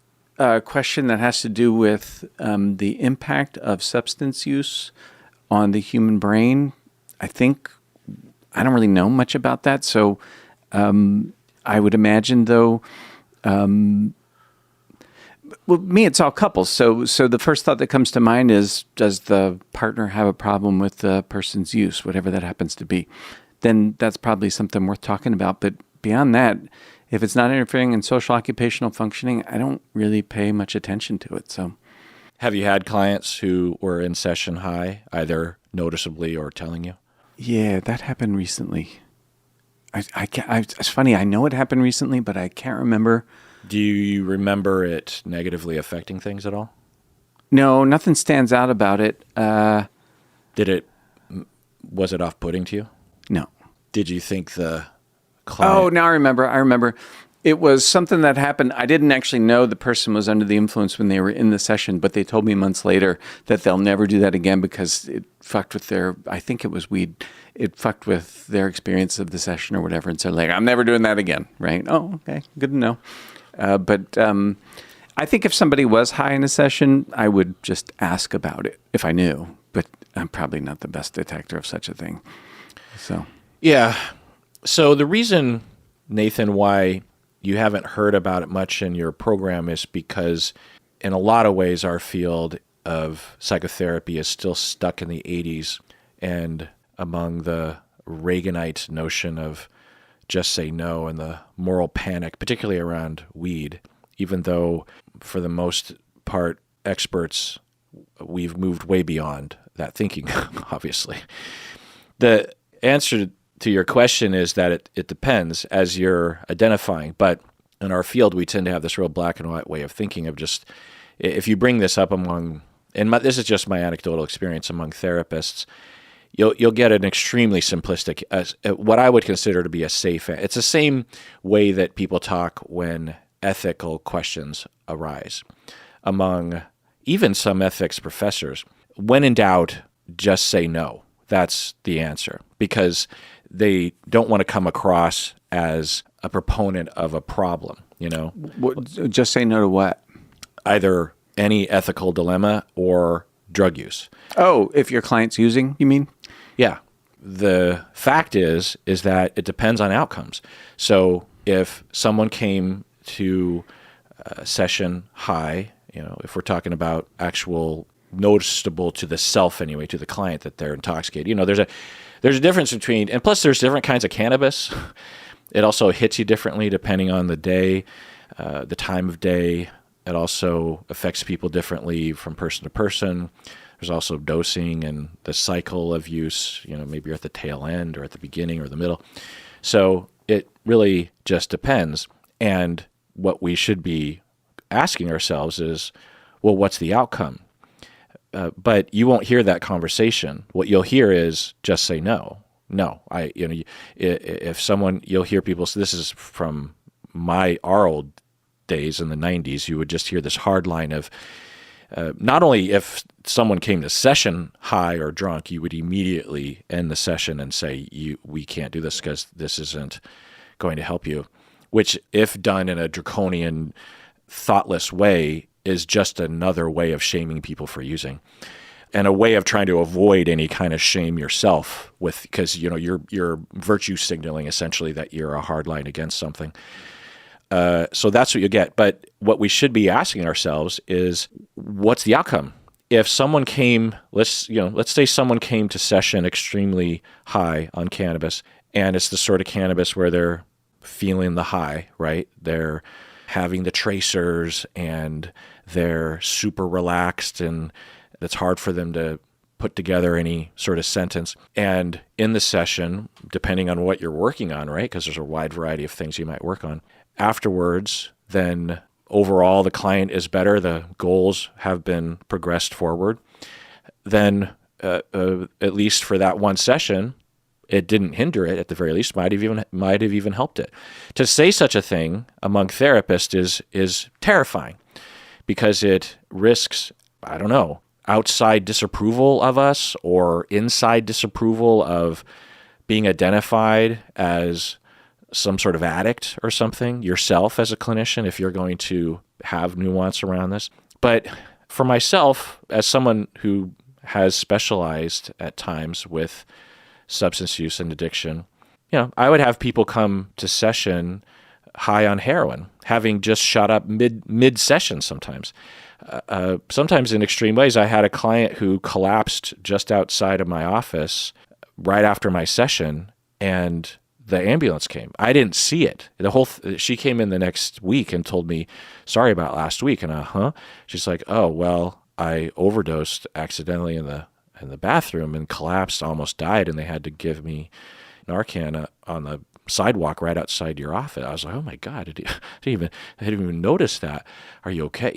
question that has to do with the impact of substance use on the human brain. I don't really know much about that, so I would imagine, though. Well, me, it's all couples. So the first thought that comes to mind is, does the partner have a problem with the person's use, whatever that happens to be? Then that's probably something worth talking about. But beyond that, if it's not interfering in social occupational functioning, I don't really pay much attention to it. So, have you had clients who were in session high, either noticeably or telling you? Yeah, that happened recently. It's funny. I know it happened recently, but I can't remember. Do you remember it negatively affecting things at all? No, nothing stands out about it. Was it off-putting to you? No. Did you think the client... Oh, now I remember. It was something that happened. I didn't actually know the person was under the influence when they were in the session, but they told me months later that they'll never do that again because it fucked with I think it was weed. It fucked with their experience of the session or whatever. And so like, I'm never doing that again, right? Oh, okay. Good to know. But I think if somebody was high in a session, I would just ask about it if I knew. But I'm probably not the best detector of such a thing. So yeah. So the reason, Nathan, why you haven't heard about it much in your program is because in a lot of ways our field of psychotherapy is still stuck in the 80s and among the Reaganite notion of just say no and the moral panic, particularly around weed. even though for the most part, experts, we've moved way beyond that thinking, obviously. The answer to your question is that it depends as you're identifying. But in our field, we tend to have this real black and white way of thinking of just, if you bring this up among, this is just my anecdotal experience among therapists, you'll get an extremely simplistic, what I would consider to be a safe. It's the same way that people talk when ethical questions arise among even some ethics professors. When in doubt, just say no. That's the answer, because they don't want to come across as a proponent of a problem, Just say no to what? Either any ethical dilemma or drug use. Oh, if your client's using, you mean? Yeah. The fact is that it depends on outcomes. So if someone came to a session high, if we're talking about actual noticeable to the self anyway, to the client that they're intoxicated, there's a difference between, and plus there's different kinds of cannabis. It also hits you differently depending on the day, the time of day. It also affects people differently from person to person. There's also dosing and the cycle of use. Maybe you're at the tail end or at the beginning or the middle. So it really just depends. And what we should be asking ourselves is, well, what's the outcome? But you won't hear that conversation. What you'll hear is just say no. No, if someone, you'll hear people. So this is from our old days in the 90s. You would just hear this hard line of not only if someone came to session high or drunk, you would immediately end the session and say, we can't do this because this isn't going to help you, which if done in a draconian, thoughtless way is just another way of shaming people for using, and a way of trying to avoid any kind of shame yourself because you're virtue signaling essentially that you're a hard line against something. So that's what you get. But what we should be asking ourselves is, what's the outcome? If someone came, let's say someone came to session extremely high on cannabis, and it's the sort of cannabis where they're feeling the high, right? They're having the tracers and they're super relaxed, and it's hard for them to put together any sort of sentence. And in the session, depending on what you're working on, right? Because there's a wide variety of things you might work on. Afterwards, then overall the client is better, the goals have been progressed forward, then at least for that one session, it didn't hinder it. At the very least, might have even helped it. To say such a thing among therapists is terrifying, because it risks, outside disapproval of us or inside disapproval of being identified as some sort of addict or something yourself as a clinician, if you're going to have nuance around this. But for myself, as someone who has specialized at times with substance use and addiction, I would have people come to session high on heroin, having just shot up mid-session sometimes. Sometimes in extreme ways. I had a client who collapsed just outside of my office right after my session, and the ambulance came. I didn't see it. She came in the next week and told me, sorry about last week. And she's like, oh, well, I overdosed accidentally in the bathroom and collapsed, almost died, and they had to give me Narcan on the sidewalk right outside your office. I was like, oh my God, I didn't even notice that. Are you okay?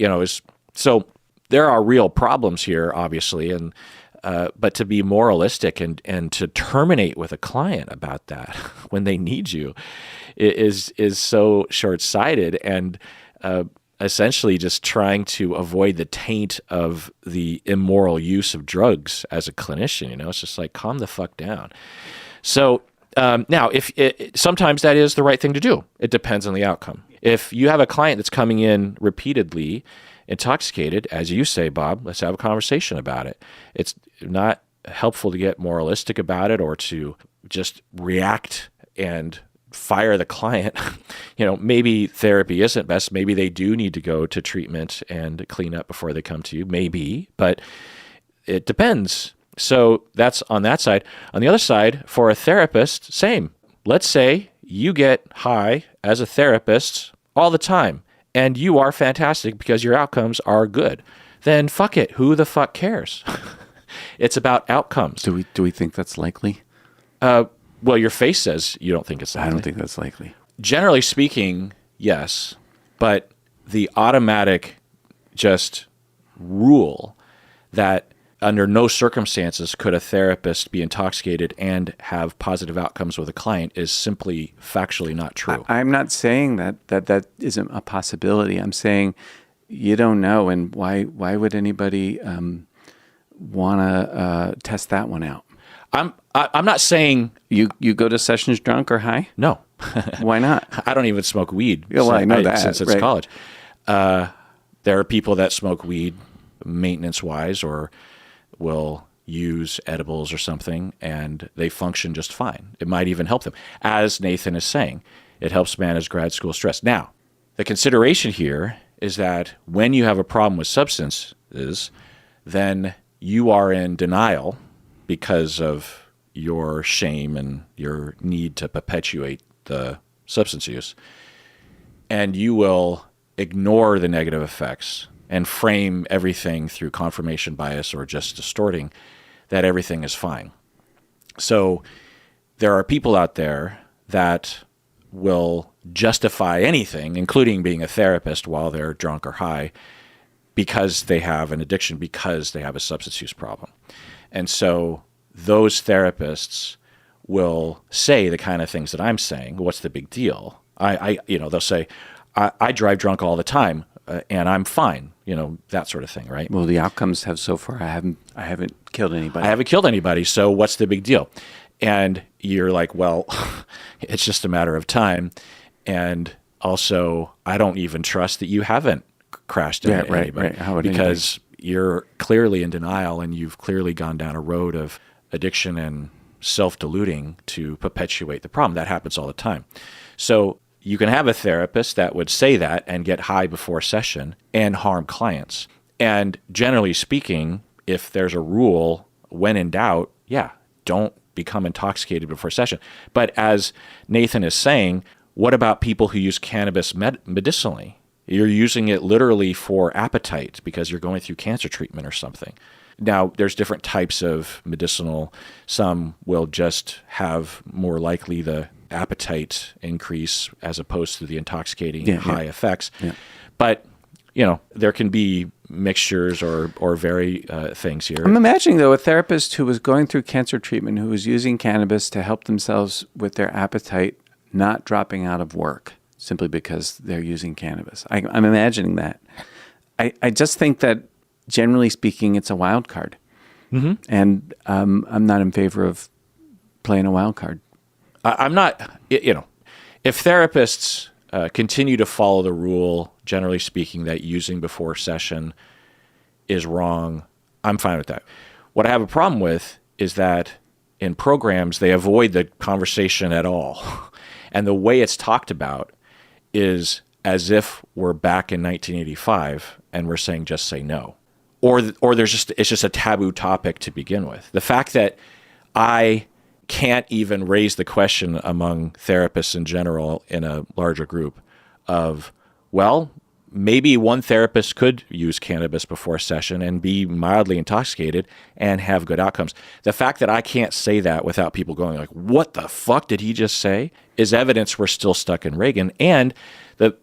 So there are real problems here, obviously, and but to be moralistic and to terminate with a client about that when they need you is so short-sighted and essentially just trying to avoid the taint of the immoral use of drugs as a clinician. It's just like, calm the fuck down. So now, sometimes that is the right thing to do. It depends on the outcome. If you have a client that's coming in repeatedly intoxicated, as you say, Bob, let's have a conversation about it. It's not helpful to get moralistic about it or to just react and fire the client. Maybe therapy isn't best. Maybe they do need to go to treatment and clean up before they come to you. Maybe, but it depends. So that's on that side. On the other side, for a therapist, same. Let's say you get high as a therapist all the time, and you are fantastic because your outcomes are good, then fuck it. Who the fuck cares? It's about outcomes. Do we think that's likely? Well, your face says you don't think it's likely. I don't think that's likely. Generally speaking, yes. But the automatic just rule that under no circumstances could a therapist be intoxicated and have positive outcomes with a client is simply factually not true. I'm not saying that isn't a possibility. I'm saying you don't know, and why would anybody want to test that one out? I'm not saying you go to sessions drunk or high. No. Why not? I don't even smoke weed. Yeah, well, I know that since it's right. college. There are people that smoke weed maintenance wise or will use edibles or something, and they function just fine. It might even help them. As Nathan is saying, it helps manage grad school stress. Now, the consideration here is that when you have a problem with substances, then you are in denial because of your shame and your need to perpetuate the substance use. And you will ignore the negative effects and frame everything through confirmation bias or just distorting that everything is fine. So there are people out there that will justify anything, including being a therapist while they're drunk or high, because they have an addiction, because they have a substance use problem. And so those therapists will say the kind of things that I'm saying. What's the big deal? They'll say, I drive drunk all the time and I'm fine, that sort of thing, right? Well, the outcomes have so far, I haven't killed anybody. I haven't killed anybody, so what's the big deal? And you're like, well, it's just a matter of time. And also, I don't even trust that you haven't crashed into anybody. Right. How would because you're clearly in denial and you've clearly gone down a road of addiction and self-deluding to perpetuate the problem. That happens all the time. So you can have a therapist that would say that and get high before session and harm clients. And generally speaking, if there's a rule, when in doubt, don't become intoxicated before session. But as Nathan is saying, what about people who use cannabis medicinally? You're using it literally for appetite because you're going through cancer treatment or something. Now, there's different types of medicinal. Some will just have more likely the appetite increase as opposed to the intoxicating high effects. Yeah. But, there can be mixtures or very things here. I'm imagining, though, a therapist who was going through cancer treatment, who was using cannabis to help themselves with their appetite, not dropping out of work simply because they're using cannabis. I'm imagining that. I just think that, generally speaking, it's a wild card. Mm-hmm. And I'm not in favor of playing a wild card. I'm not, if therapists continue to follow the rule, generally speaking, that using before session is wrong, I'm fine with that. What I have a problem with is that in programs, they avoid the conversation at all. And the way it's talked about is as if we're back in 1985 and we're saying just say no. Or it's just a taboo topic to begin with. The fact that I can't even raise the question among therapists in general in a larger group of, well, maybe one therapist could use cannabis before a session and be mildly intoxicated and have good outcomes. The fact that I can't say that without people going like, what the fuck did he just say, is evidence we're still stuck in Reagan. And the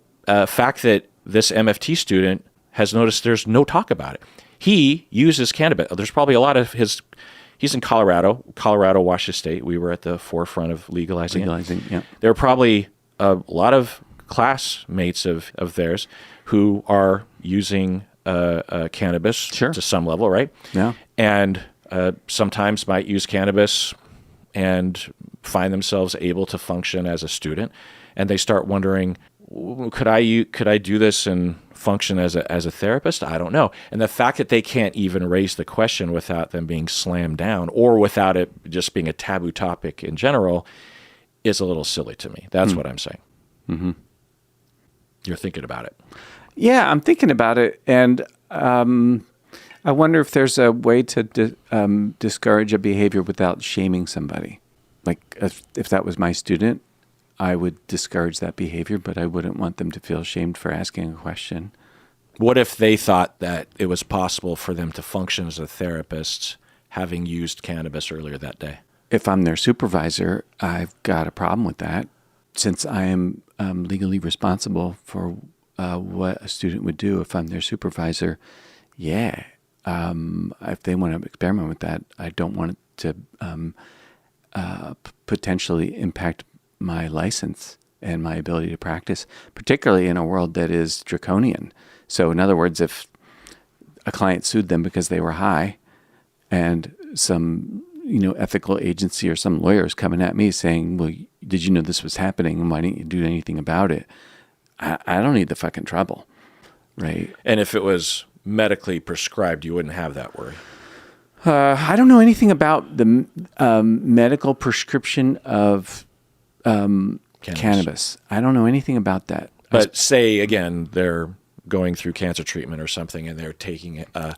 fact that this MFT student has noticed there's no talk about it. He uses cannabis. There's probably a lot of he's in Colorado, Washington State. We were at the forefront of legalizing it. Yeah. There are probably a lot of classmates of theirs who are using cannabis to some level, right? Yeah. And sometimes might use cannabis and find themselves able to function as a student. And they start wondering, could I do this and function as a therapist? I don't know. And the fact that they can't even raise the question without them being slammed down or without it just being a taboo topic in general is a little silly to me. That's what I'm saying. Mm-hmm. You're thinking about it. Yeah, I'm thinking about it. And I wonder if there's a way to discourage a behavior without shaming somebody. Like if that was my student, I would discourage that behavior, but I wouldn't want them to feel ashamed for asking a question. What if they thought that it was possible for them to function as a therapist having used cannabis earlier that day? If I'm their supervisor, I've got a problem with that. Since I am legally responsible for what a student would do if I'm their supervisor, yeah. If they want to experiment with that, I don't want it to potentially impact my license and my ability to practice, particularly in a world that is draconian. So in other words, if a client sued them because they were high and some ethical agency or some lawyer is coming at me saying, well, did you know this was happening and why didn't you do anything about it? I don't need the fucking trouble, right? And if it was medically prescribed, you wouldn't have that worry. I don't know anything about the medical prescription of cannabis. I don't know anything about that. But say, again, they're going through cancer treatment or something and they're taking a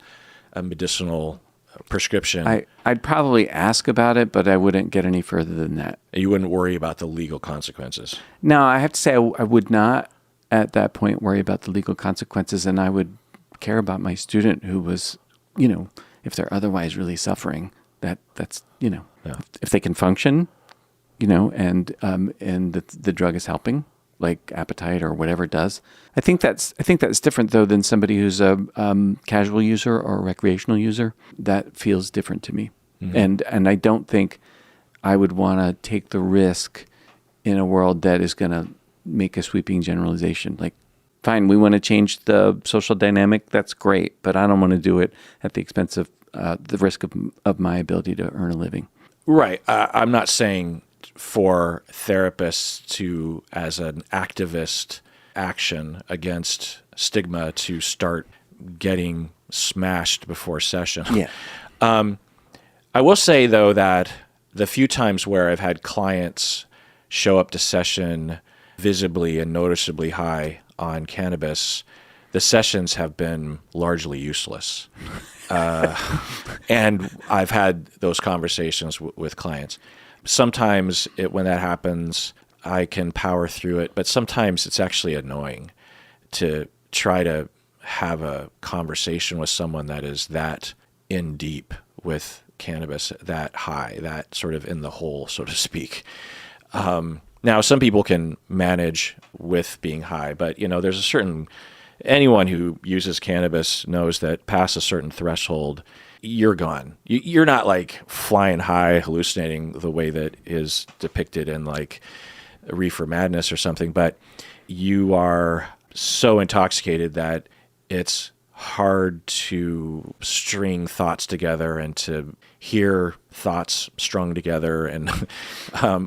medicinal prescription. I'd probably ask about it, but I wouldn't get any further than that. You wouldn't worry about the legal consequences. No, I have to say I would not at that point worry about the legal consequences, and I would care about my student who was, if they're otherwise really suffering, that's Yeah. if they can function, and the drug is helping, like appetite or whatever it does. I think that's different though than somebody who's a casual user or a recreational user. That feels different to me, and I don't think I would want to take the risk in a world that is going to make a sweeping generalization. Like, fine, we want to change the social dynamic. That's great, but I don't want to do it at the expense of the risk of my ability to earn a living. Right. I'm not saying for therapists to, as an activist action against stigma, to start getting smashed before session. Yeah. I will say, though, that the few times where I've had clients show up to session visibly and noticeably high on cannabis, the sessions have been largely useless. And I've had those conversations with clients. Sometimes when that happens, I can power through it, but sometimes it's actually annoying to try to have a conversation with someone that is that in deep with cannabis, that high, that sort of in the hole, so to speak. Now, some people can manage with being high, but there's a certain, anyone who uses cannabis knows that past a certain threshold, you're gone. You're not like flying high, hallucinating the way that is depicted in like Reefer Madness or something, but you are so intoxicated that it's hard to string thoughts together and to hear thoughts strung together, and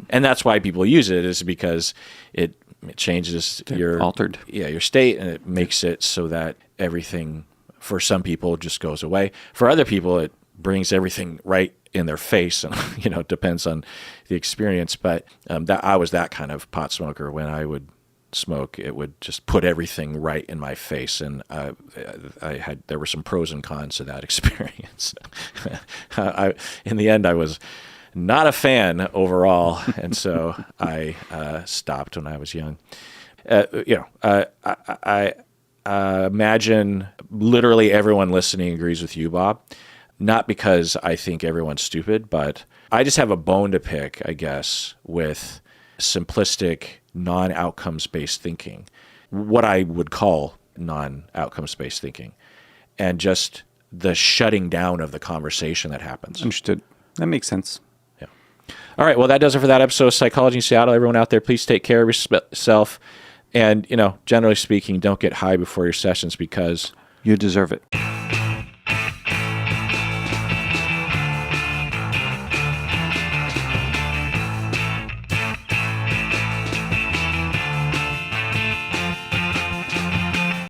that's why people use it, is because it changes your altered your state, and it makes it so that everything for some people just goes away. For other people, it brings everything right in their face, and it depends on the experience. But that I was that kind of pot smoker. When I would smoke, it would just put everything right in my face, and there were some pros and cons to that experience. In the end, I was not a fan overall, and so I stopped when I was young. I imagine literally everyone listening agrees with you, Bob. Not because I think everyone's stupid, but I just have a bone to pick, I guess, with simplistic, non-outcomes-based thinking, what I would call non-outcomes-based thinking, and just the shutting down of the conversation that happens. Understood. That makes sense. Yeah. All right. Well, that does it for that episode of Psychology in Seattle. Everyone out there, please take care of yourself. And, generally speaking, don't get high before your sessions because you deserve it.